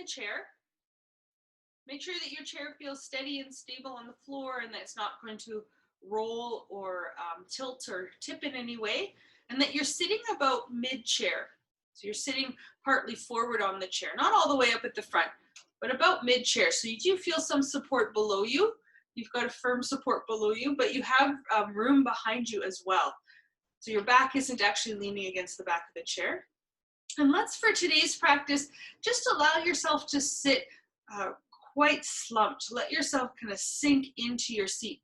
the chair. Make sure that your chair feels steady and stable on the floor and that it's not going to roll or tilt or tip in any way, and that you're sitting about mid-chair. So you're sitting partly forward on the chair, not all the way up at the front, but about mid-chair. So you do feel some support below you. You've got a firm support below you, but you have room behind you as well. So your back isn't actually leaning against the back of the chair. And let's, for today's practice, just allow yourself to sit quite slumped. Let yourself kind of sink into your seat.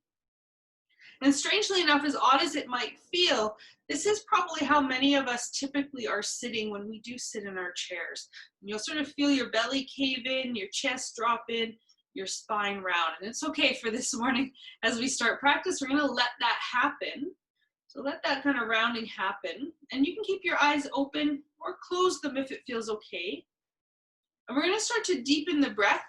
And strangely enough, as odd as it might feel, this is probably how many of us typically are sitting when we do sit in our chairs. And you'll sort of feel your belly cave in, your chest drop in, your spine round. And it's okay for this morning as we start practice, we're going to let that happen. So let that kind of rounding happen. And you can keep your eyes open or close them if it feels okay. And we're going to start to deepen the breath,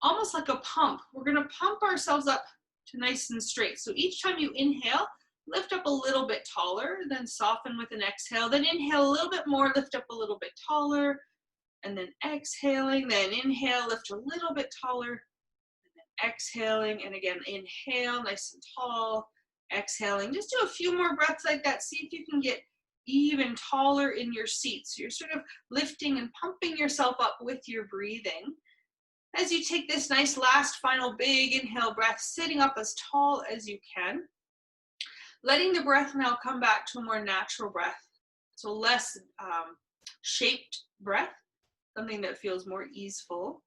almost like a pump. We're going to pump ourselves up to nice and straight. So each time you inhale, lift up a little bit taller, then soften with an exhale, then inhale a little bit more, lift up a little bit taller, and then exhaling, then inhale, lift a little bit taller, and then exhaling, and again, inhale, nice and tall, exhaling. Just do a few more breaths like that. See if you can get even taller in your seat. So you're sort of lifting and pumping yourself up with your breathing. As you take this nice last final big inhale breath, sitting up as tall as you can, letting the breath now come back to a more natural breath. So less shaped breath, something that feels more easeful,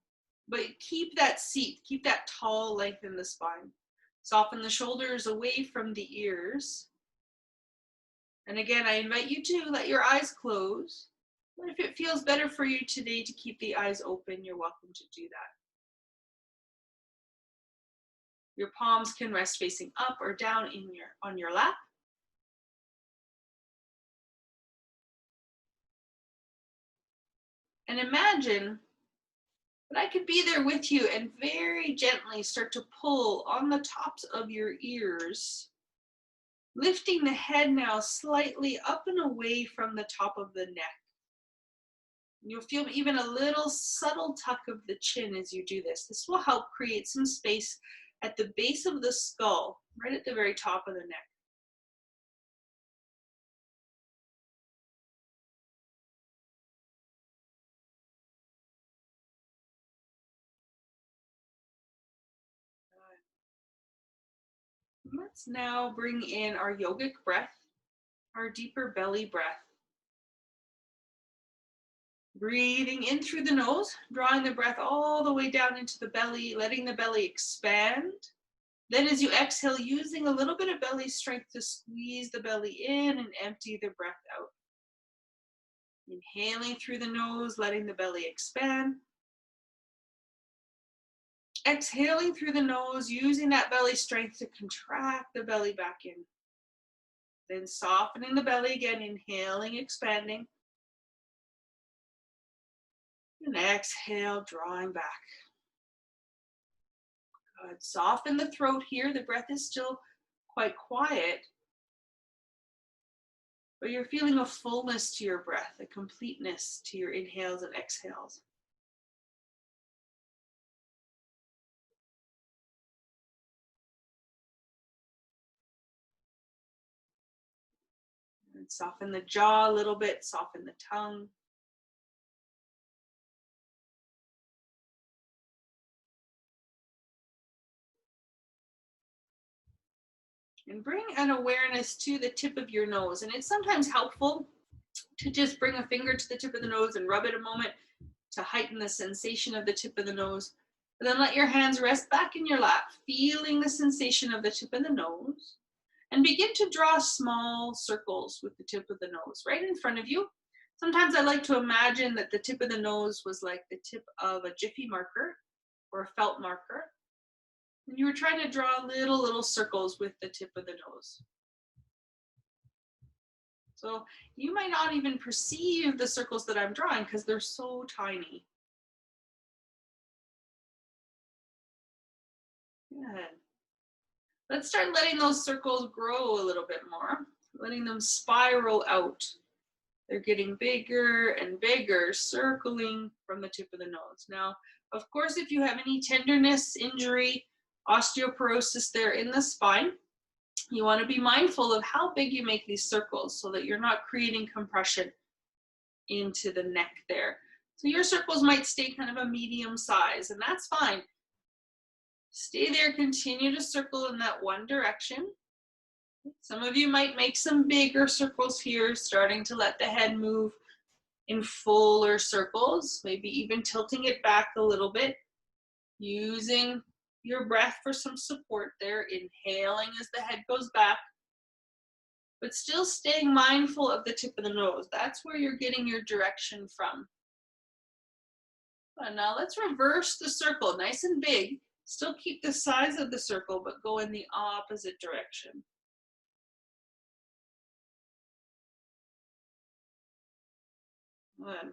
but keep that seat, keep that tall length in the spine. Soften the shoulders away from the ears. And again, I invite you to let your eyes close. But if it feels better for you today to keep the eyes open, you're welcome to do that. Your palms can rest facing up or down on your lap. And imagine that I could be there with you and very gently start to pull on the tops of your ears, lifting the head now slightly up and away from the top of the neck. You'll feel even a little subtle tuck of the chin as you do this. This will help create some space at the base of the skull, right at the very top of the neck. Let's now bring in our yogic breath, our deeper belly breath. Breathing in through the nose, drawing the breath all the way down into the belly, letting the belly expand. Then as you exhale, using a little bit of belly strength to squeeze the belly in and empty the breath out. Inhaling through the nose, letting the belly expand. Exhaling through the nose, using that belly strength to contract the belly back in. Then softening the belly again, inhaling, expanding. And exhale, drawing back. Good. Soften the throat here. The breath is still quite quiet, but you're feeling a fullness to your breath, a completeness to your inhales and exhales. And soften the jaw a little bit, soften the tongue. And bring an awareness to the tip of your nose. And it's sometimes helpful to just bring a finger to the tip of the nose and rub it a moment to heighten the sensation of the tip of the nose. And then let your hands rest back in your lap, feeling the sensation of the tip of the nose. And begin to draw small circles with the tip of the nose right in front of you. Sometimes I like to imagine that the tip of the nose was like the tip of a Jiffy marker or a felt marker. And you were trying to draw little circles with the tip of the nose. So you might not even perceive the circles that I'm drawing because they're so tiny. Good. Let's start letting those circles grow a little bit more, letting them spiral out They're getting bigger and bigger, circling from the tip of the nose. Now, of course, if you have any tenderness, injury, osteoporosis there in the spine, you want to be mindful of how big you make these circles so that you're not creating compression into the neck there. So your circles might stay kind of a medium size, and that's fine. Stay there, continue to circle in that one direction. Some of you might make some bigger circles here, starting to let the head move in fuller circles, maybe even tilting it back a little bit, using your breath for some support there, inhaling as the head goes back, but still staying mindful of the tip of the nose. That's where you're getting your direction from. And now let's reverse the circle, nice and big. Still keep the size of the circle, but go in the opposite direction. Good.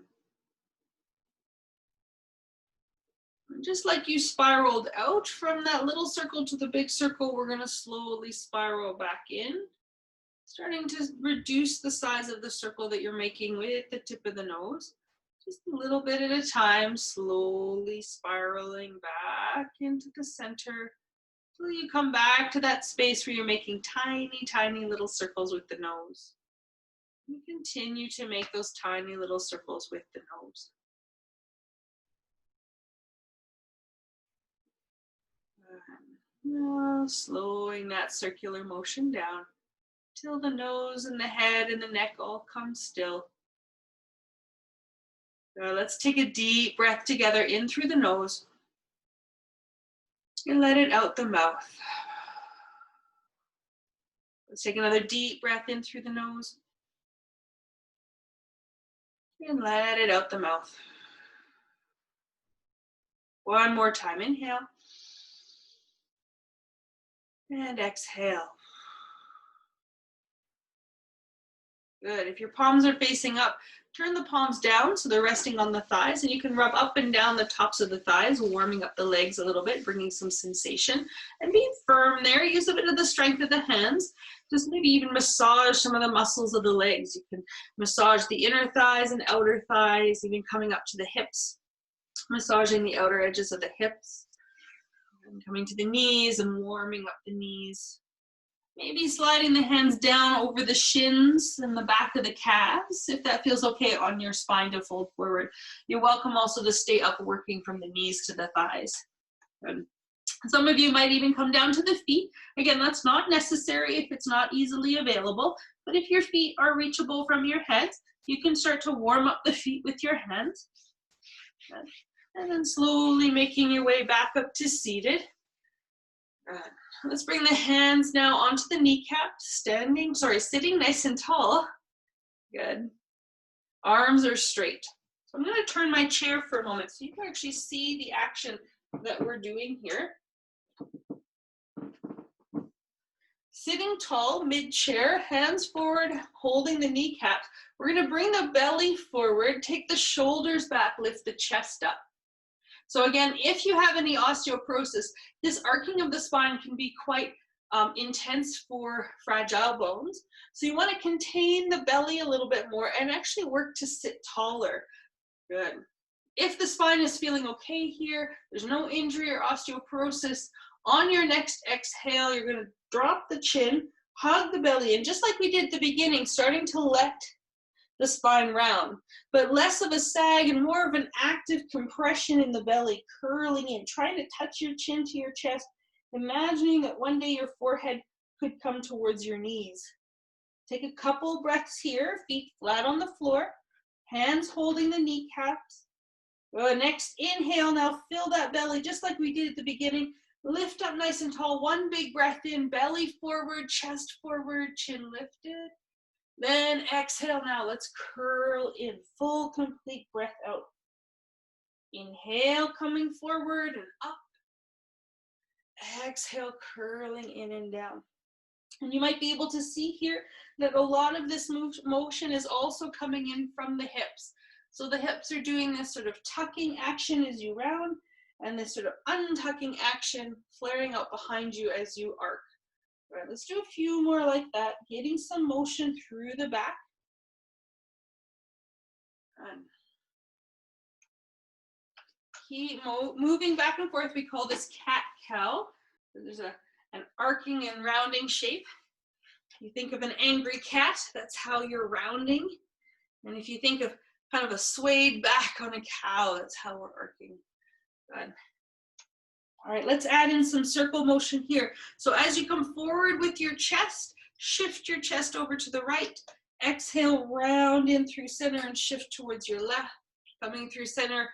Just like you spiraled out from that little circle to the big circle, we're going to slowly spiral back in, starting to reduce the size of the circle that you're making with the tip of the nose. Just a little bit at a time, slowly spiraling back into the center until you come back to that space where you're making tiny, tiny little circles with the nose. You continue to make those tiny little circles with the nose. Now, slowing that circular motion down till the nose and the head and the neck all come still. Let's take a deep breath together in through the nose and let it out the mouth. Let's take another deep breath in through the nose and let it out the mouth. One more time, inhale and exhale. Good. If your palms are facing up, turn the palms down so they're resting on the thighs, and you can rub up and down the tops of the thighs, warming up the legs a little bit, bringing some sensation, and be firm there. Use a bit of the strength of the hands. Just maybe even massage some of the muscles of the legs. You can massage the inner thighs and outer thighs, even coming up to the hips, massaging the outer edges of the hips, and coming to the knees and warming up the knees. Maybe sliding the hands down over the shins and the back of the calves, if that feels okay on your spine to fold forward. You're welcome also to stay up, working from the knees to the thighs. Good. Some of you might even come down to the feet. Again, that's not necessary if it's not easily available, but if your feet are reachable from your head, you can start to warm up the feet with your hands. Good. And then slowly making your way back up to seated. Good. Let's bring the hands now onto the kneecaps, sitting nice and tall. Good. Arms are straight. So I'm going to turn my chair for a moment so you can actually see the action that we're doing here. Sitting tall, mid-chair, hands forward, holding the kneecap. We're going to bring the belly forward, take the shoulders back, lift the chest up. So again, if you have any osteoporosis, this arcing of the spine can be quite intense for fragile bones. So you want to contain the belly a little bit more and actually work to sit taller. Good. If the spine is feeling okay here, there's no injury or osteoporosis, on your next exhale, you're going to drop the chin, hug the belly, and just like we did at the beginning, starting to let the spine round, but less of a sag and more of an active compression in the belly, curling in, trying to touch your chin to your chest, imagining that one day your forehead could come towards your knees. Take a couple breaths here, feet flat on the floor, hands holding the kneecaps. Next inhale, now fill that belly just like we did at the beginning. Lift up nice and tall, one big breath in, belly forward, chest forward, chin lifted. Then exhale now, let's curl in, full complete breath out. Inhale, coming forward and up. Exhale, curling in and down. And you might be able to see here that a lot of this motion is also coming in from the hips. So the hips are doing this sort of tucking action as you round, and this sort of untucking action flaring out behind you as you arc. All right, let's do a few more like that, getting some motion through the back. And keep moving back and forth. We call this cat-cow. There's an arcing and rounding shape. You think of an angry cat, that's how you're rounding. And if you think of kind of a swayed back on a cow, that's how we're arcing. Good. All right, let's add in some circle motion here. So as you come forward with your chest, shift your chest over to the right. Exhale, round in through center and shift towards your left. Coming through center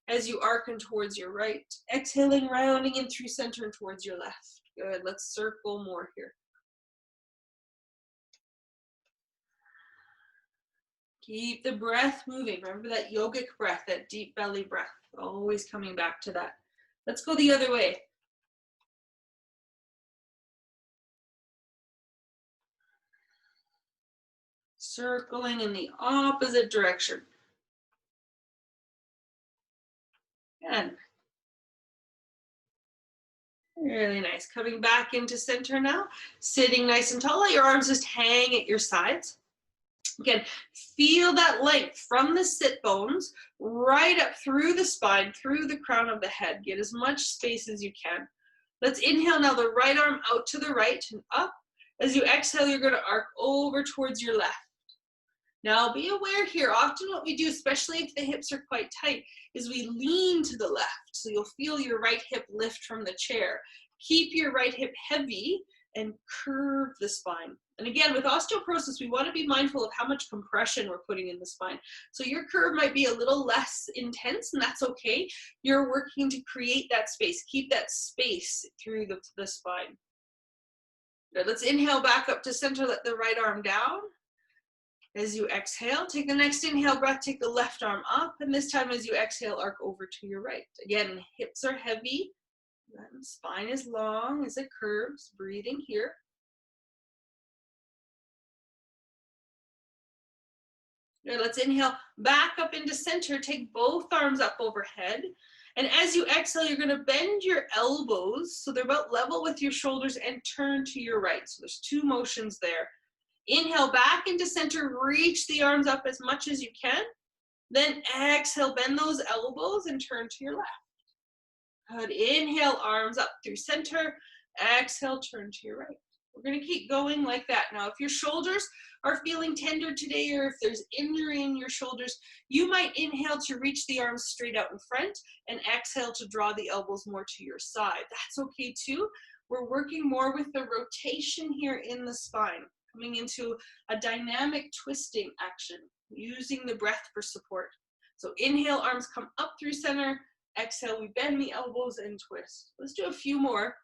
as you arc in towards your right. Exhaling, rounding in through center and towards your left. Good, let's circle more here. Keep the breath moving. Remember that yogic breath, that deep belly breath. Always coming back to that. Let's go the other way. Circling in the opposite direction. Good. Really nice. Coming back into center now. Sitting nice and tall. Let your arms just hang at your sides. Again, feel that length from the sit bones right up through the spine, through the crown of the head. Get as much space as you can. Let's inhale now, the right arm out to the right and up. As you exhale, you're going to arc over towards your left. Now be aware here, often what we do, especially if the hips are quite tight, is we lean to the left. So you'll feel your right hip lift from the chair. Keep your right hip heavy and curve the spine. And again, with osteoporosis, we want to be mindful of how much compression we're putting in the spine. So your curve might be a little less intense, and that's okay. You're working to create that space. Keep that space through the spine. Good. Let's inhale back up to center, let the right arm down. As you exhale, take the next inhale breath, take the left arm up, and this time as you exhale, arc over to your right. Again, hips are heavy, spine is long as it curves, breathing here. Good, let's inhale back up into center, take both arms up overhead, and as you exhale, you're gonna bend your elbows so they're about level with your shoulders and turn to your right. So there's two motions there. Inhale back into center, reach the arms up as much as you can. Then exhale, bend those elbows and turn to your left. Good, inhale, arms up through center. Exhale, turn to your right. We're gonna keep going like that. Now, if your shoulders are feeling tender today, or if there's injury in your shoulders, you might inhale to reach the arms straight out in front and exhale to draw the elbows more to your side. That's okay too. We're working more with the rotation here in the spine, coming into a dynamic twisting action, using the breath for support. So inhale, arms come up through center. Exhale, we bend the elbows and twist. Let's do a few more.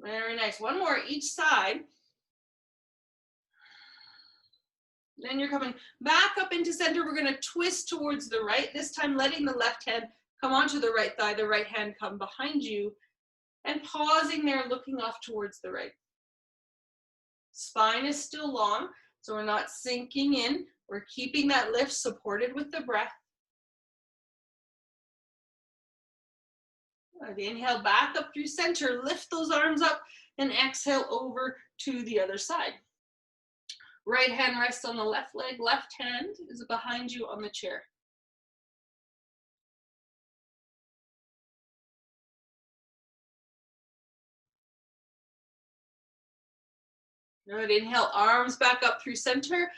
Very nice. One more each side. Then you're coming back up into center. We're going to twist towards the right, this time letting the left hand come onto the right thigh, the right hand come behind you, and pausing there, looking off towards the right. Spine is still long, so we're not sinking in. We're keeping that lift supported with the breath. Inhale back up through center, lift those arms up, and exhale over to the other side. Right hand rests on the left leg, left hand is behind you on the chair. Good, inhale, arms back up through center.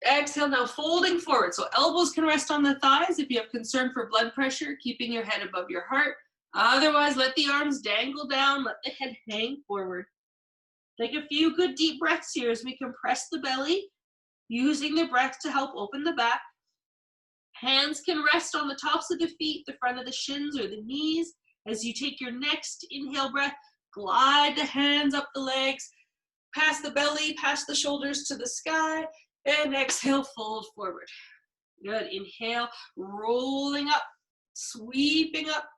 Exhale, now folding forward. So elbows can rest on the thighs if you have concern for blood pressure, keeping your head above your heart. Otherwise, let the arms dangle down, let the head hang forward. Take a few good deep breaths here as we compress the belly, using the breath to help open the back. Hands can rest on the tops of the feet, the front of the shins or the knees. As you take your next inhale breath, glide the hands up the legs, past the belly, past the shoulders to the sky, and exhale, fold forward. Good, inhale, rolling up, sweeping up.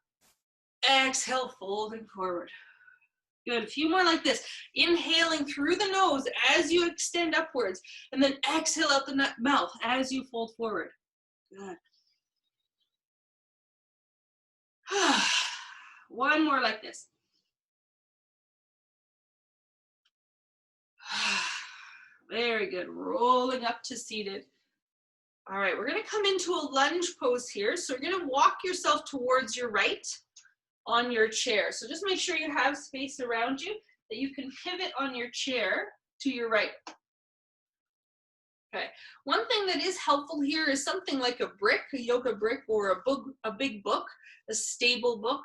Exhale, folding forward. Good, a few more like this. Inhaling through the nose as you extend upwards, and then exhale out the mouth as you fold forward. Good. One more like this. Very good. Rolling up to seated. All right, we're going to come into a lunge pose here. So you're going to walk yourself towards your right on your chair. So just make sure you have space around you that you can pivot on your chair to your right. Okay, one thing that is helpful here is something like a brick, a yoga brick, or a big book, a stable book.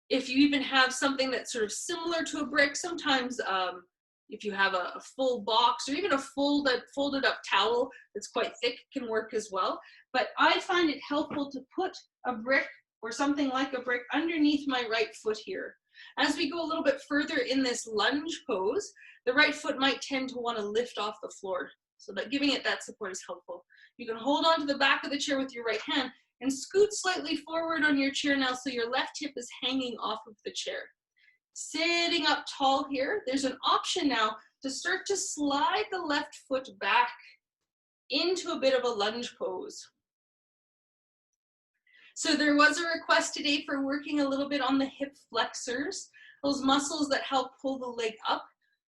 If you even have something that's sort of similar to a brick, sometimes if you have a full box or even a folded up towel that's quite thick can work as well. But I find it helpful to put a brick or something like a brick underneath my right foot here. As we go a little bit further in this lunge pose, the right foot might tend to want to lift off the floor. So that giving it that support is helpful. You can hold on to the back of the chair with your right hand and scoot slightly forward on your chair now so your left hip is hanging off of the chair. Sitting up tall here, there's an option now to start to slide the left foot back into a bit of a lunge pose. So there was a request today for working a little bit on the hip flexors, those muscles that help pull the leg up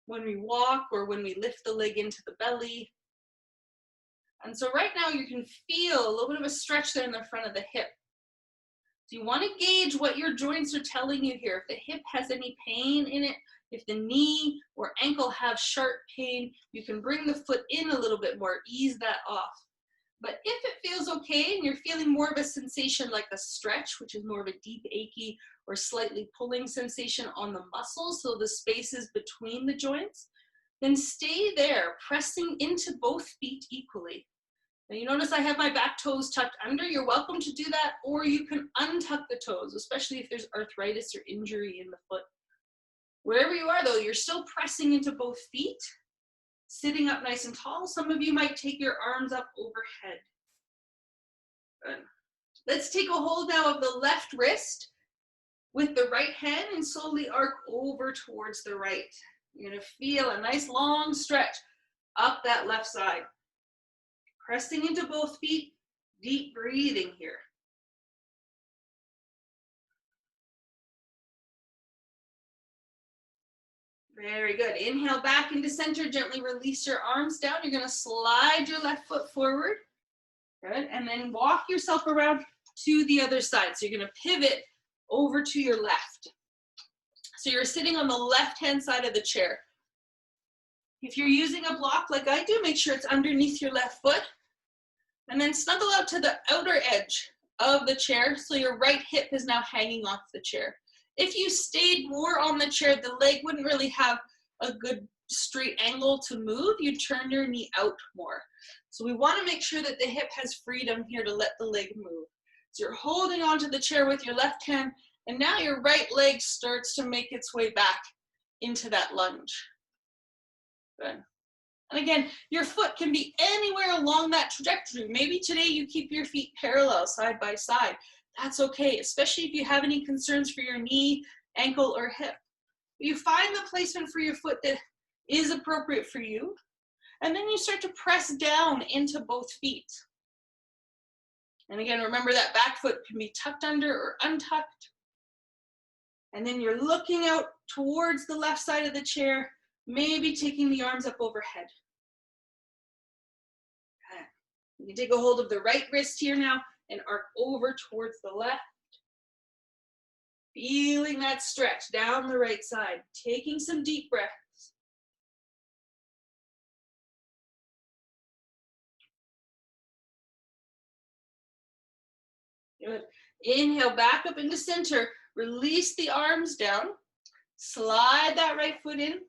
when we walk or when we lift the leg into the belly. And so right now you can feel a little bit of a stretch there in the front of the hip. So you want to gauge what your joints are telling you here. If the hip has any pain in it, if the knee or ankle have sharp pain, you can bring the foot in a little bit more, ease that off. But if it feels okay and you're feeling more of a sensation like a stretch, which is more of a deep, achy or slightly pulling sensation on the muscles, so the spaces between the joints, then stay there, pressing into both feet equally. Now you notice I have my back toes tucked under. You're welcome to do that, or you can untuck the toes, especially if there's arthritis or injury in the foot. Wherever you are though, you're still pressing into both feet, sitting up nice and tall. Some of you might take your arms up overhead. Good. Let's take a hold now of the left wrist with the right hand and slowly arc over towards the right. You're gonna feel a nice long stretch up that left side. Pressing into both feet, deep breathing here. Very good. Inhale back into center, gently release your arms down. You're gonna slide your left foot forward. Good, and then walk yourself around to the other side. So you're gonna pivot over to your left. So you're sitting on the left-hand side of the chair. If you're using a block like I do, make sure it's underneath your left foot. And then snuggle out to the outer edge of the chair so your right hip is now hanging off the chair. If you stayed more on the chair, the leg wouldn't really have a good straight angle to move. You turn your knee out more. So we want to make sure that the hip has freedom here to let the leg move. So you're holding onto the chair with your left hand, and now your right leg starts to make its way back into that lunge. Good. And again, your foot can be anywhere along that trajectory. Maybe today you keep your feet parallel side by side. That's okay, especially if you have any concerns for your knee, ankle, or hip. You find the placement for your foot that is appropriate for you, and then you start to press down into both feet. And again, remember that back foot can be tucked under or untucked. And then you're looking out towards the left side of the chair, maybe taking the arms up overhead. Okay. You can take a hold of the right wrist here now and arc over towards the left. Feeling that stretch down the right side, taking some deep breaths. Good. Inhale back up into center. Release the arms down. Slide that right foot in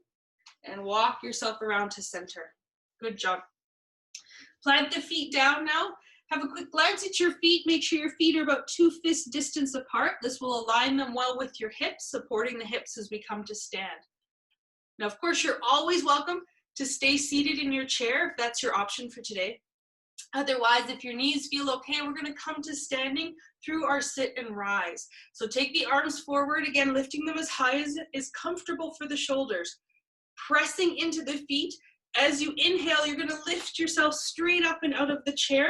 and walk yourself around to center. Good job. Plant the feet down now. Have a quick glance at your feet. Make sure your feet are about 2 fist distance apart. This will align them well with your hips, supporting the hips as we come to stand. Now, of course, you're always welcome to stay seated in your chair if that's your option for today. Otherwise, if your knees feel okay, we're going to come to standing through our sit and rise. So take the arms forward, again, lifting them as high as is comfortable for the shoulders. Pressing into the feet. As you inhale, you're going to lift yourself straight up and out of the chair.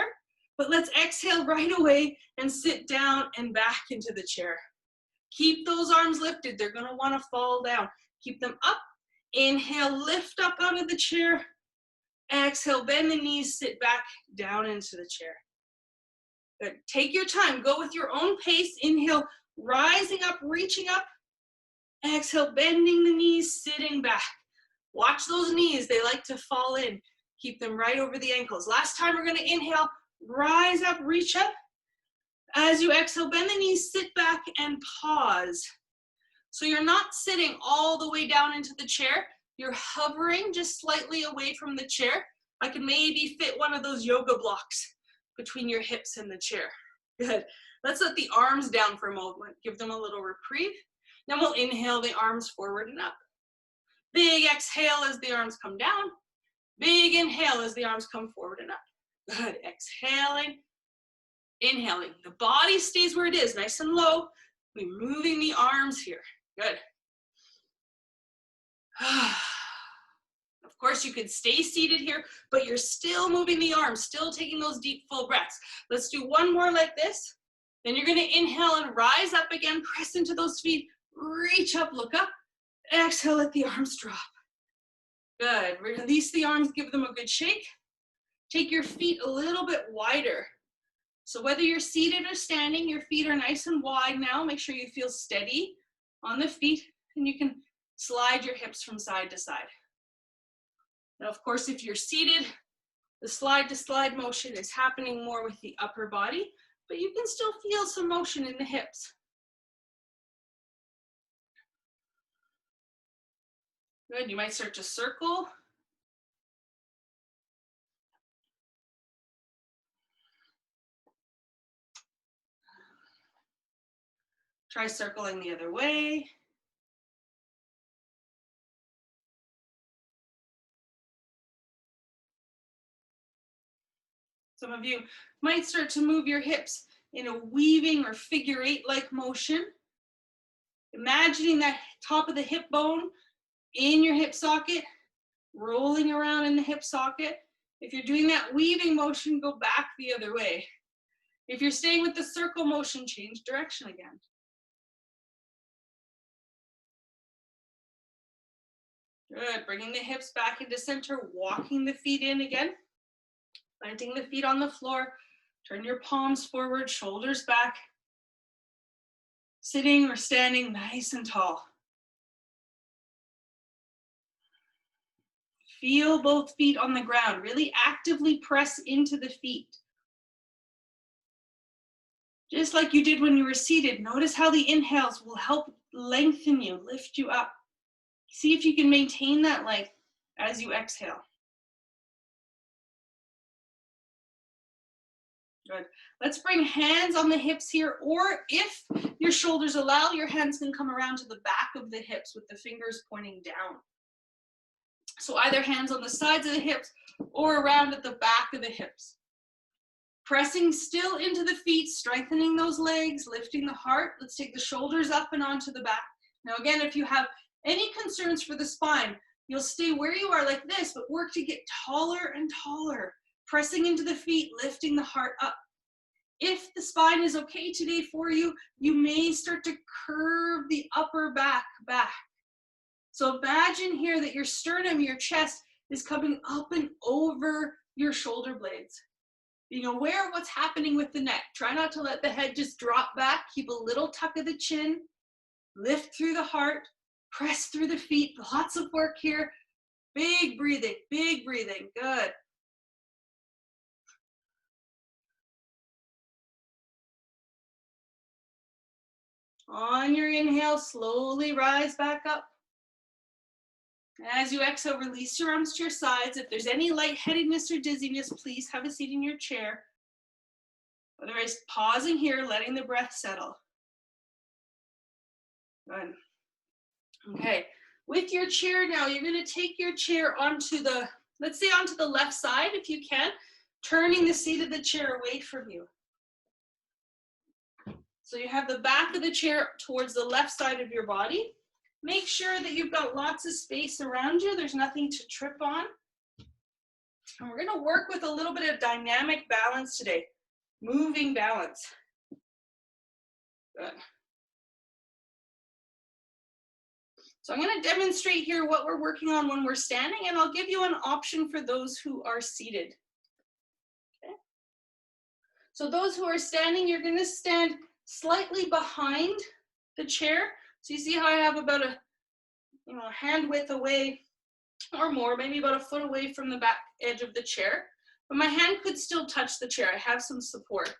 But let's exhale right away and sit down and back into the chair. Keep those arms lifted. They're going to want to fall down. Keep them up. Inhale, lift up out of the chair. Exhale, bend the knees, sit back down into the chair. Good. Take your time. Go with your own pace. Inhale, rising up, reaching up. Exhale, bending the knees, sitting back. Watch those knees. They like to fall in. Keep them right over the ankles. Last time, we're going to inhale, rise up, reach up. As you exhale, bend the knees, sit back, and pause. So you're not sitting all the way down into the chair. You're hovering just slightly away from the chair. I can maybe fit one of those yoga blocks between your hips and the chair. Good. Let's let the arms down for a moment. Give them a little reprieve. Then we'll inhale the arms forward and up. Big exhale as the arms come down. Big inhale as the arms come forward and up. Good. Exhaling. Inhaling. The body stays where it is, nice and low. We're moving the arms here. Good. Of course, you can stay seated here, but you're still moving the arms, still taking those deep, full breaths. Let's do one more like this. Then you're going to inhale and rise up again, press into those feet, reach up, look up. Exhale, let the arms drop. Good. Release the arms, give them a good shake. Take your feet a little bit wider. So whether you're seated or standing, your feet are nice and wide now. Make sure you feel steady on the feet, and you can slide your hips from side to side. Now, of course, if you're seated, the slide to slide motion is happening more with the upper body, but you can still feel some motion in the hips. Good, you might start to circle. Try circling the other way. Some of you might start to move your hips in a weaving or figure eight-like motion. Imagining that top of the hip bone in your hip socket, rolling around in the hip socket. If you're doing that weaving motion, go back the other way. If you're staying with the circle motion, change direction again. Good, bringing the hips back into center, walking the feet in again. Planting the feet on the floor, turn your palms forward, shoulders back. Sitting or standing nice and tall. Feel both feet on the ground. Really actively press into the feet. Just like you did when you were seated, notice how the inhales will help lengthen you, lift you up. See if you can maintain that length as you exhale. Good. Let's bring hands on the hips here, or if your shoulders allow, your hands can come around to the back of the hips with the fingers pointing down. So either hands on the sides of the hips or around at the back of the hips. Pressing still into the feet, strengthening those legs, lifting the heart. Let's take the shoulders up and onto the back. Now again, if you have any concerns for the spine, you'll stay where you are like this, but work to get taller and taller. Pressing into the feet, lifting the heart up. If the spine is okay today for you, you may start to curve the upper back. So imagine here that your sternum, your chest, is coming up and over your shoulder blades. Being aware of what's happening with the neck. Try not to let the head just drop back. Keep a little tuck of the chin. Lift through the heart. Press through the feet. Lots of work here. Big breathing, big breathing. Good. On your inhale, slowly rise back up. As you exhale, release your arms to your sides. If there's any lightheadedness or dizziness, please have a seat in your chair. Otherwise, pausing here, letting the breath settle. Good. Okay, with your chair now, you're going to take your chair onto the, let's say onto the left side if you can, turning the seat of the chair away from you. So you have the back of the chair towards the left side of your body. Make sure that you've got lots of space around you. There's nothing to trip on. And we're going to work with a little bit of dynamic balance today. Moving balance. Good. So I'm going to demonstrate here what we're working on when we're standing, and I'll give you an option for those who are seated. Okay. So those who are standing, you're going to stand slightly behind the chair. So you see how I have about a hand width away or more, maybe about a foot away from the back edge of the chair. But my hand could still touch the chair. I have some support.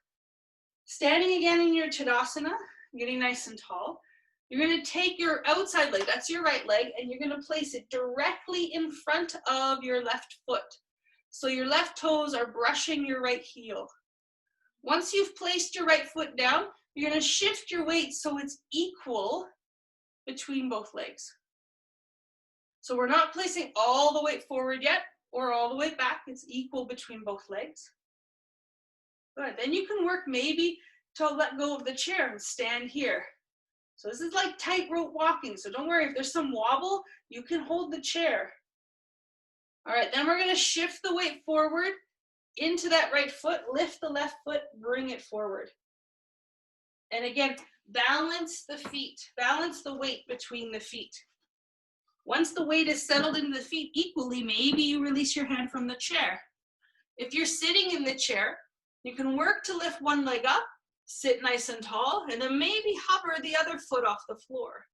Standing again in your Tadasana, getting nice and tall. You're going to take your outside leg, that's your right leg, and you're going to place it directly in front of your left foot. So your left toes are brushing your right heel. Once you've placed your right foot down, you're going to shift your weight so it's equal between both legs. So we're not placing all the weight forward yet or all the way back. It's equal between both legs. Good. Then you can work maybe to let go of the chair and stand here. So this is like tightrope walking. So don't worry, if there's some wobble, you can hold the chair. All right, then we're going to shift the weight forward into that right foot, lift the left foot, bring it forward. And again, balance the feet, balance the weight between the feet. Once the weight is settled into the feet equally, maybe you release your hand from the chair. If you're sitting in the chair, you can work to lift one leg up, sit nice and tall, and then maybe hover the other foot off the floor.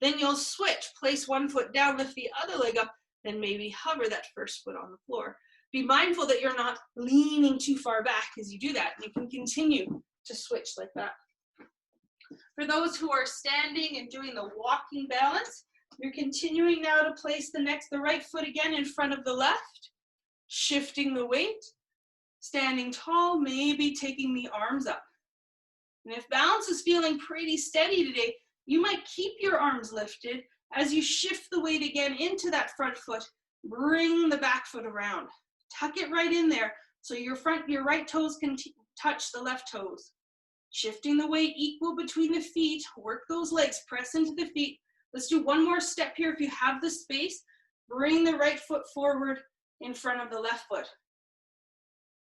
Then you'll switch, place one foot down, lift the other leg up, then maybe hover that first foot on the floor. Be mindful that you're not leaning too far back as you do that. You can continue to switch like that. For those who are standing and doing the walking balance, you're continuing now to place the right foot again in front of the left, shifting the weight, standing tall, maybe taking the arms up. And if balance is feeling pretty steady today, you might keep your arms lifted as you shift the weight again into that front foot. Bring the back foot around. Tuck it right in there so your right toes can touch the left toes. Shifting the weight equal between the feet. Work those legs, press into the feet. Let's do one more step here if you have the space. Bring the right foot forward in front of the left foot.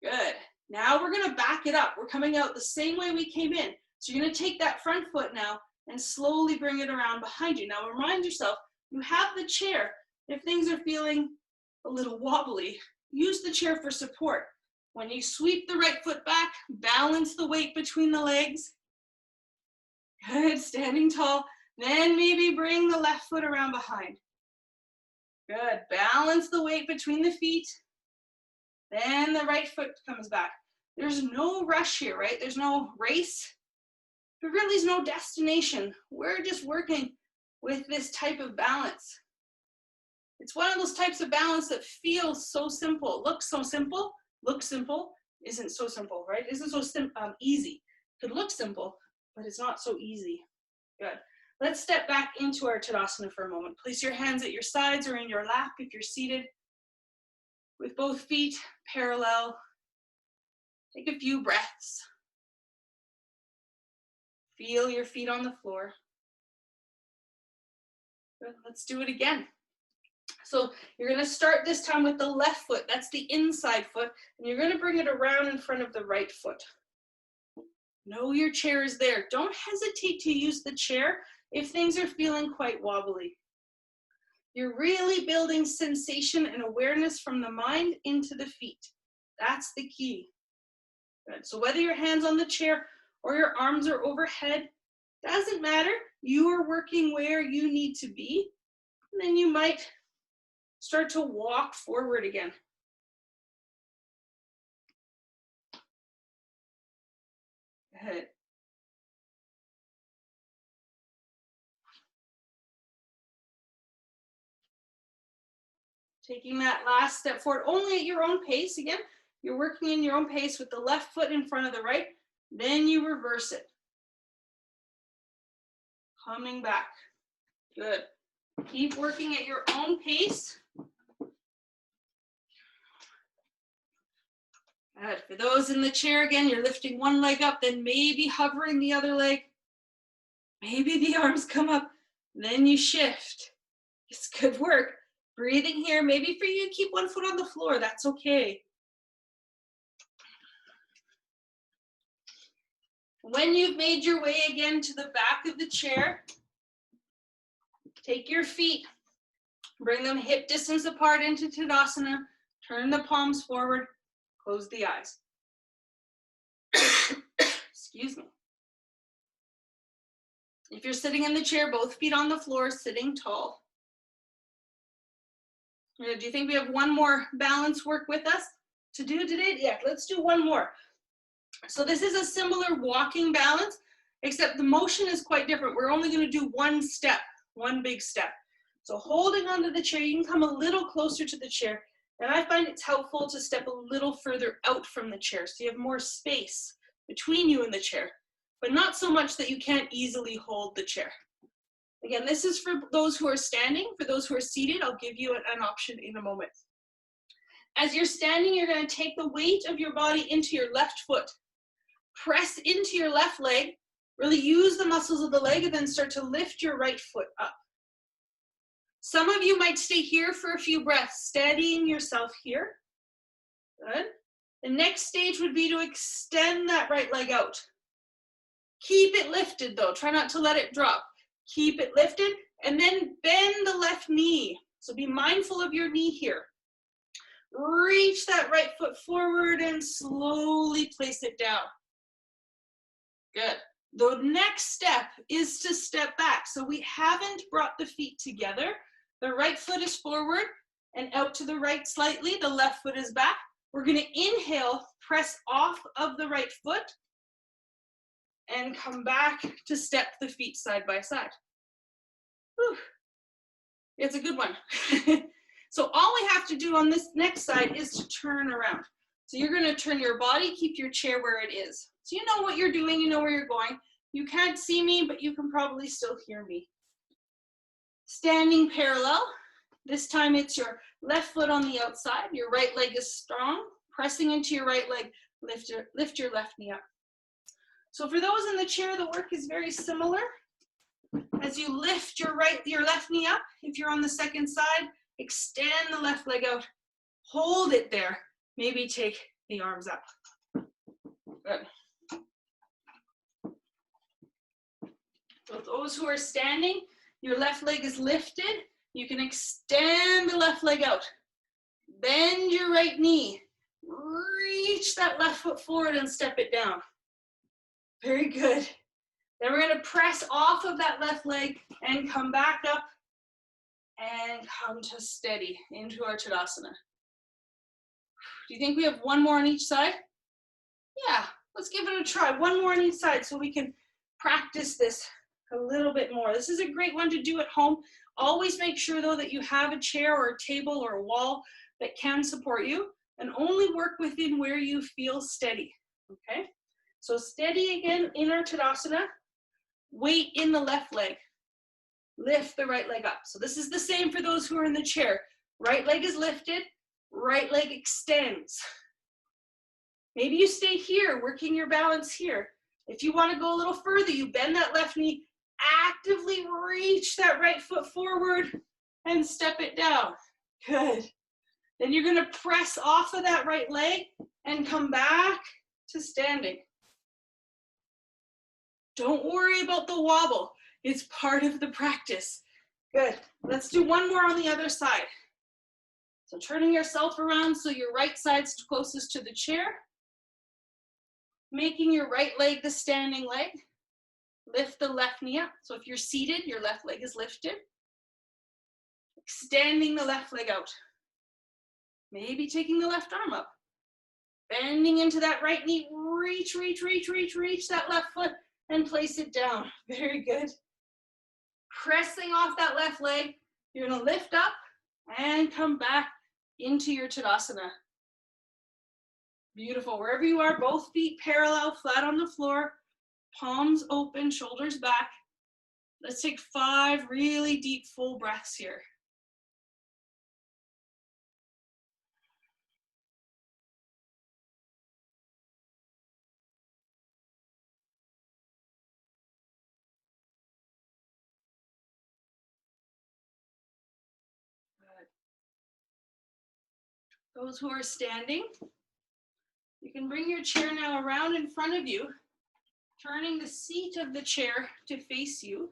Good. Now we're going to back it up. We're coming out the same way we came in. So you're going to take that front foot now and slowly bring it around behind you. Now remind yourself, you have the chair. If things are feeling a little wobbly, use the chair for support. When you sweep the right foot back, balance the weight between the legs. Good, standing tall. Then maybe bring the left foot around behind. Good, balance the weight between the feet. Then the right foot comes back. There's no rush here, right? There's no race. There really is no destination. We're just working with this type of balance. It's one of those types of balance that feels so simple, looks so simple, looks simple, isn't so simple, right? Isn't so easy. Could look simple, but it's not so easy. Good. Let's step back into our Tadasana for a moment. Place your hands at your sides or in your lap if you're seated, with both feet parallel. Take a few breaths. Feel your feet on the floor. Good. Let's do it again. So you're going to start this time with the left foot. That's the inside foot. And you're going to bring it around in front of the right foot. Know your chair is there. Don't hesitate to use the chair if things are feeling quite wobbly. You're really building sensation and awareness from the mind into the feet. That's the key. Good. So whether your hand's on the chair or your arms are overhead, doesn't matter. You are working where you need to be. And then you might start to walk forward again. Good. Taking that last step forward, only at your own pace. Again, you're working in your own pace with the left foot in front of the right. Then you reverse it. Coming back. Good. Keep working at your own pace. Good. For those in the chair, again, you're lifting one leg up, then maybe hovering the other leg. Maybe the arms come up, then you shift. It's good work. Breathing here. Maybe for you, keep one foot on the floor. That's okay. When you've made your way again to the back of the chair, Take your feet, bring them hip distance apart into Tadasana, turn the palms forward, close the eyes. Excuse me. If you're sitting in the chair, both feet on the floor, sitting tall. Do you think we have one more balance work with us to do today? Yeah, let's do one more. So this is a similar walking balance, except the motion is quite different. We're only going to do one step, one big step. So holding onto the chair, you can come a little closer to the chair. And I find it's helpful to step a little further out from the chair so you have more space between you and the chair, but not so much that you can't easily hold the chair. Again, this is for those who are standing. For those who are seated, I'll give you an option in a moment. As you're standing, you're going to take the weight of your body into your left foot. Press into your left leg, really use the muscles of the leg, and then start to lift your right foot up. Some of you might stay here for a few breaths, steadying yourself here. Good. The next stage would be to extend that right leg out. Keep it lifted though, try not to let it drop. Keep it lifted, and then bend the left knee. So be mindful of your knee here. Reach that right foot forward and slowly place it down. Good. The next step is to step back. So we haven't brought the feet together. The right foot is forward and out to the right slightly. The left foot is back. We're going to inhale, press off of the right foot, and come back to step the feet side by side. Whew. It's a good one. So all we have to do on this next side is to turn around. So you're going to turn your body, keep your chair where it is. So you know what you're doing, you know where you're going. You can't see me, but you can probably still hear me. Standing parallel. This time it's your left foot on the outside. Your right leg is strong. Pressing into your right leg, lift your left knee up. So for those in the chair, the work is very similar. As you lift your left knee up, if you're on the second side, extend the left leg out. Hold it there. Maybe take the arms up. Good. So those who are standing, your left leg is lifted. You can extend the left leg out. Bend your right knee. Reach that left foot forward and step it down. Very good. Then we're going to press off of that left leg and come back up and come to steady into our Tadasana. Do you think we have one more on each side? Yeah, let's give it a try. One more on each side so we can practice this a little bit more. This is a great one to do at home. Always make sure though that you have a chair or a table or a wall that can support you, and only work within where you feel steady, okay? So steady again in our Tadasana. Weight in the left leg. Lift the right leg up. So this is the same for those who are in the chair. Right leg is lifted, right leg extends. Maybe you stay here, working your balance here. If you want to go a little further, you bend that left knee, actively reach that right foot forward and step it down. Good. Then you're going to press off of that right leg and come back to standing. Don't worry about the wobble. It's part of the practice. Good. Let's do one more on the other side. So turning yourself around so your right side's closest to the chair. Making your right leg the standing leg. Lift the left knee up. So if you're seated, your left leg is lifted. Extending the left leg out. Maybe taking the left arm up. Bending into that right knee. Reach that left foot and place it down. Very good. Pressing off that left leg. You're going to lift up and come back into your Tadasana. Beautiful. Wherever you are, both feet parallel, flat on the floor, palms open, shoulders back. Let's take 5 really deep, full breaths here. Those who are standing, you can bring your chair now around in front of you, turning the seat of the chair to face you.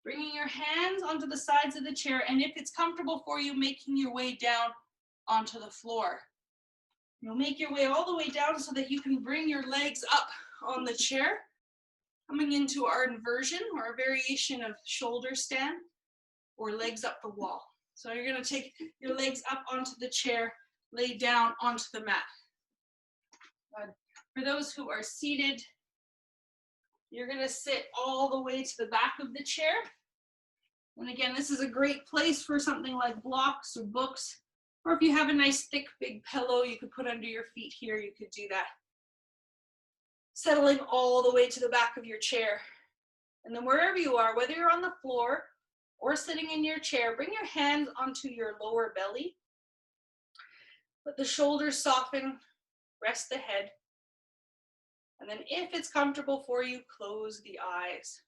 Bringing your hands onto the sides of the chair, and if it's comfortable for you, making your way down onto the floor. You'll make your way all the way down so that you can bring your legs up on the chair, coming into our inversion or a variation of shoulder stand or legs up the wall. So you're going to take your legs up onto the chair, lay down onto the mat. Good. For those who are seated, you're going to sit all the way to the back of the chair. And again, this is a great place for something like blocks or books, or if you have a nice thick big pillow you could put under your feet here, you could do that. Settling all the way to the back of your chair. And then wherever you are, whether you're on the floor or sitting in your chair, bring your hands onto your lower belly. Let the shoulders soften, rest the head. And then if it's comfortable for you, close the eyes.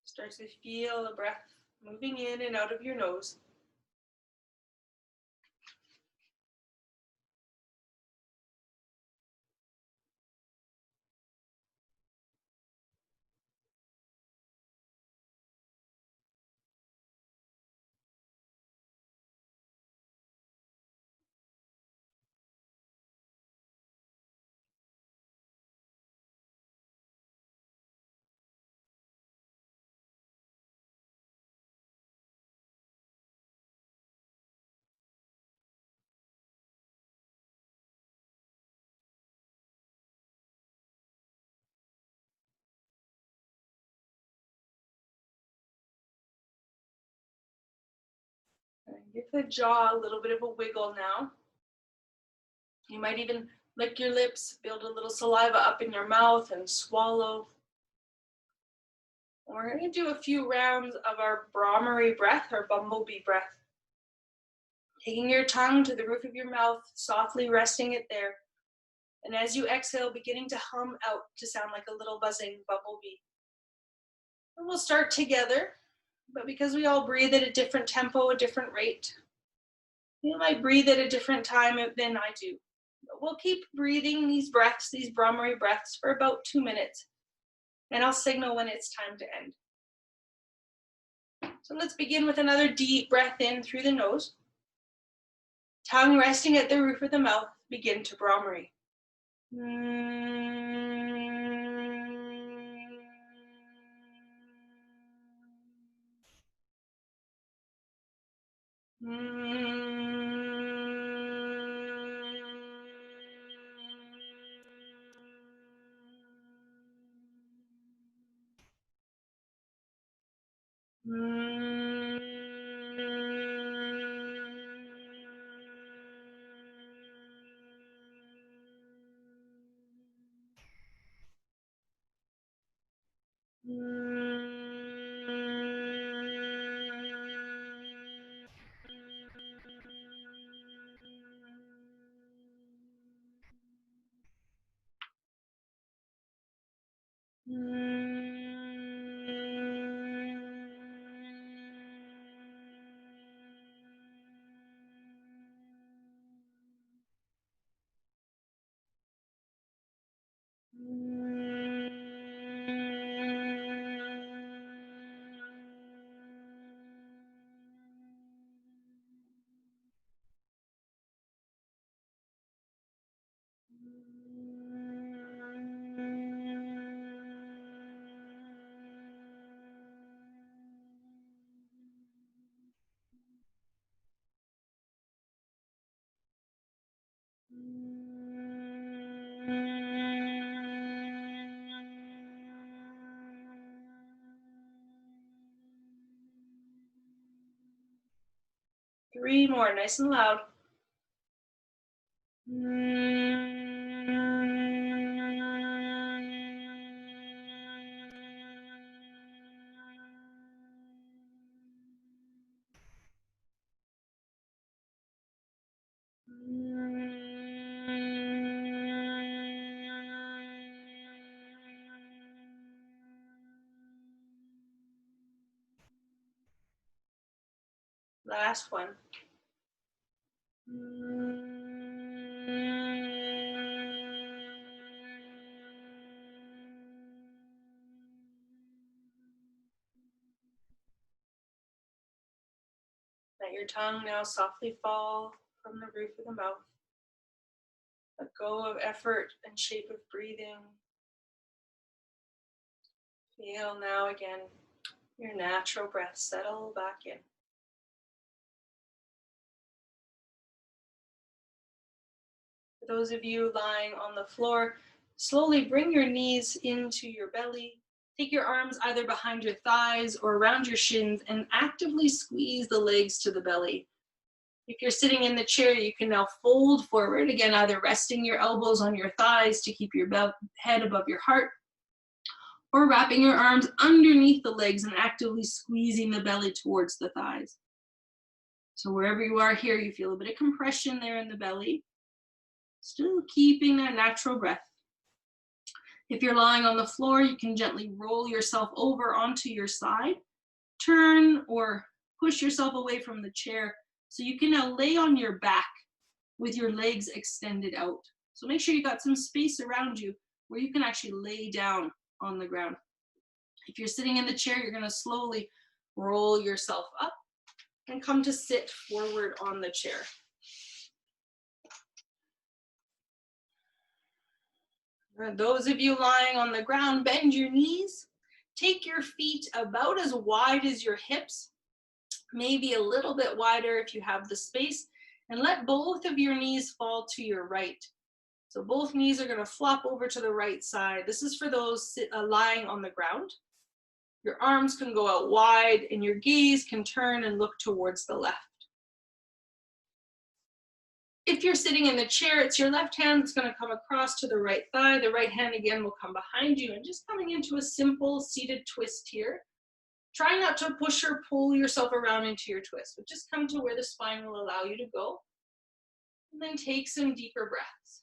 Start to feel the breath moving in and out of your nose. And give the jaw a little bit of a wiggle now. You might even lick your lips, build a little saliva up in your mouth and swallow. And we're going to do a few rounds of our Brahmari breath, or bumblebee breath. Taking your tongue to the roof of your mouth, softly resting it there. And as you exhale, beginning to hum out to sound like a little buzzing bumblebee. And we'll start together, but because we all breathe at a different tempo, a different rate, you might breathe at a different time than I do. But we'll keep breathing these breaths, these Brahmari breaths, for about 2 minutes. And I'll signal when it's time to end. So let's begin with another deep breath in through the nose. Tongue resting at the roof of the mouth, begin to Brahmari. Three more, nice and loud. Last one. Let your tongue now softly fall from the roof of the mouth. Let go of effort and shape of breathing. Feel now again your natural breath settle back in. For those of you lying on the floor, slowly bring your knees into your belly. Take your arms either behind your thighs or around your shins and actively squeeze the legs to the belly. If you're sitting in the chair, you can now fold forward, again, either resting your elbows on your thighs to keep your head above your heart, or wrapping your arms underneath the legs and actively squeezing the belly towards the thighs. So wherever you are here, you feel a bit of compression there in the belly, still keeping that natural breath. If you're lying on the floor, you can gently roll yourself over onto your side, turn or push yourself away from the chair so you can now lay on your back with your legs extended out. So make sure you got some space around you where you can actually lay down on the ground. If you're sitting in the chair, you're going to slowly roll yourself up and come to sit forward on the chair. Those of you lying on the ground, bend your knees. Take your feet about as wide as your hips, maybe a little bit wider if you have the space, and let both of your knees fall to your right. So both knees are going to flop over to the right side. This is for those lying on the ground. Your arms can go out wide and your gaze can turn and look towards the left. If you're sitting in the chair, it's your left hand that's going to come across to the right thigh. The right hand again will come behind you and just coming into a simple seated twist here. Try not to push or pull yourself around into your twist, but just come to where the spine will allow you to go. And then take some deeper breaths.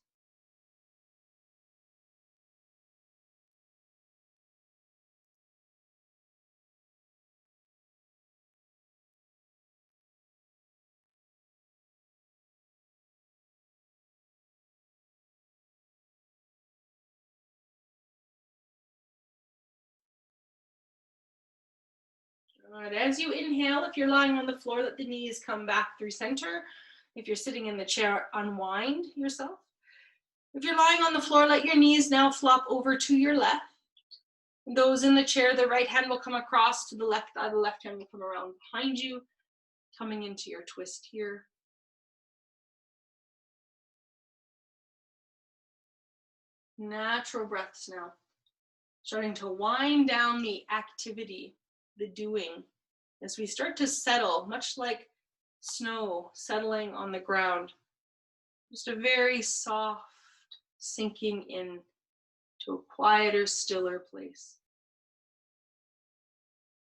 All right, as you inhale, if you're lying on the floor, let the knees come back through center. If you're sitting in the chair, unwind yourself. If you're lying on the floor, let your knees now flop over to your left. Those in the chair, the right hand will come across to the left thigh, the left hand will come around behind you, coming into your twist here. Natural breaths now. Starting to wind down the activity, the doing, as we start to settle, much like snow settling on the ground. Just a very soft sinking in to a quieter, stiller place.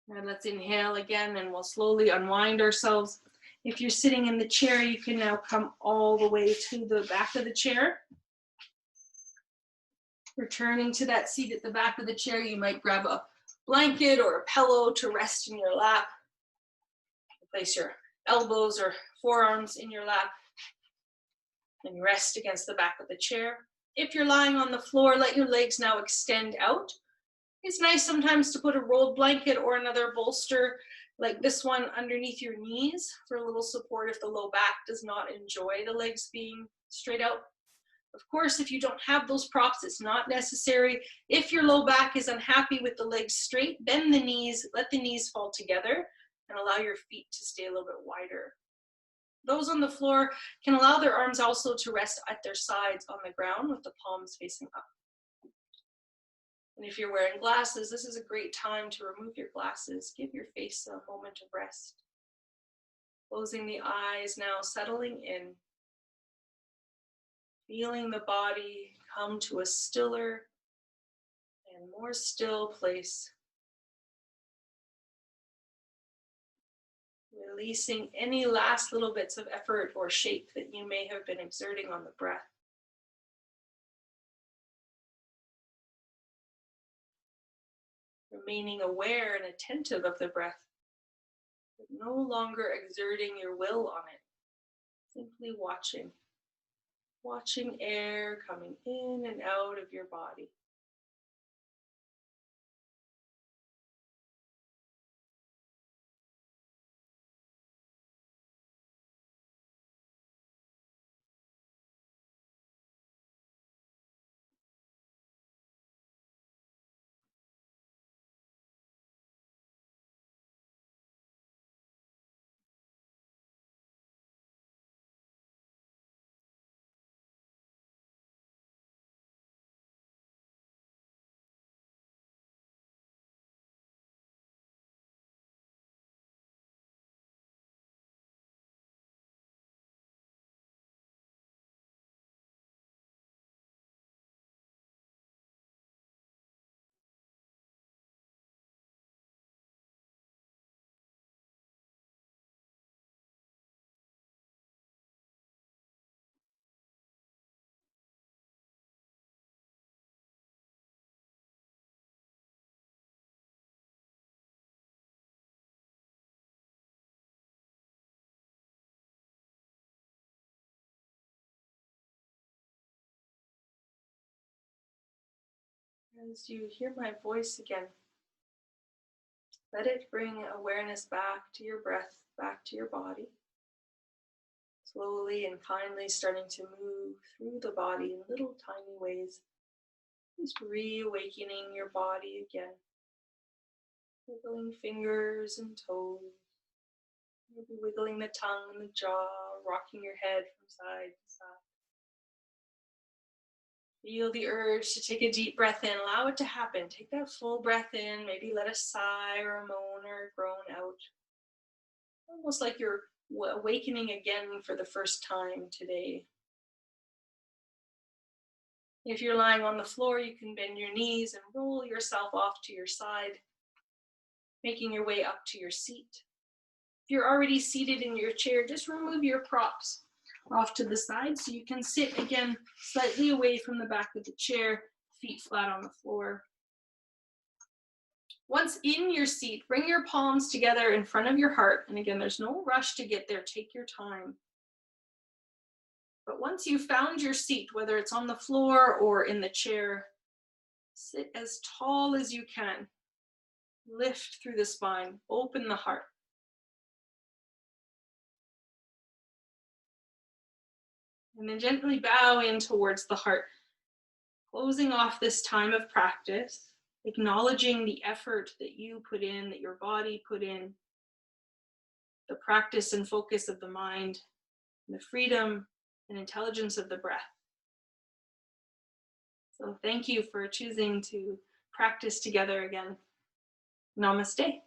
And let's inhale again, and we'll slowly unwind ourselves. If you're sitting in the chair, you can now come all the way to the back of the chair. Returning to that seat at the back of the chair, you might grab a blanket or a pillow to rest in your lap. Place your elbows or forearms in your lap and rest against the back of the chair. If you're lying on the floor, let your legs now extend out. It's nice sometimes to put a rolled blanket or another bolster like this one underneath your knees for a little support if the low back does not enjoy the legs being straight out. Of course, if you don't have those props, it's not necessary. If your low back is unhappy with the legs straight, bend the knees, let the knees fall together, and allow your feet to stay a little bit wider. Those on the floor can allow their arms also to rest at their sides on the ground with the palms facing up. And if you're wearing glasses, this is a great time to remove your glasses. Give your face a moment of rest. Closing the eyes now, settling in. Feeling the body come to a stiller and more still place. Releasing any last little bits of effort or shape that you may have been exerting on the breath. Remaining aware and attentive of the breath. but no longer exerting your will on it. Simply watching. Watching air coming in and out of your body. As you hear my voice again, let it bring awareness back to your breath, back to your body. Slowly and kindly starting to move through the body in little tiny ways. Just reawakening your body again. Wiggling fingers and toes. Maybe wiggling the tongue and the jaw, rocking your head from side to side. Feel the urge to take a deep breath in. Allow it to happen. Take that full breath in. Maybe let a sigh or a moan or a groan out. Almost like you're awakening again for the first time today. If you're lying on the floor, you can bend your knees and roll yourself off to your side, making your way up to your seat. If you're already seated in your chair, just remove your props off to the side so you can sit again slightly away from the back of the chair, feet flat on the floor. Once in your seat, bring your palms together in front of your heart. And again, there's no rush to get there. Take your time. But once you've found your seat, whether it's on the floor or in the chair, sit as tall as you can. Lift through the spine. Open the heart. And then gently bow in towards the heart, closing off this time of practice, acknowledging the effort that you put in, that your body put in, the practice and focus of the mind, and the freedom and intelligence of the breath. So thank you for choosing to practice together again. Namaste.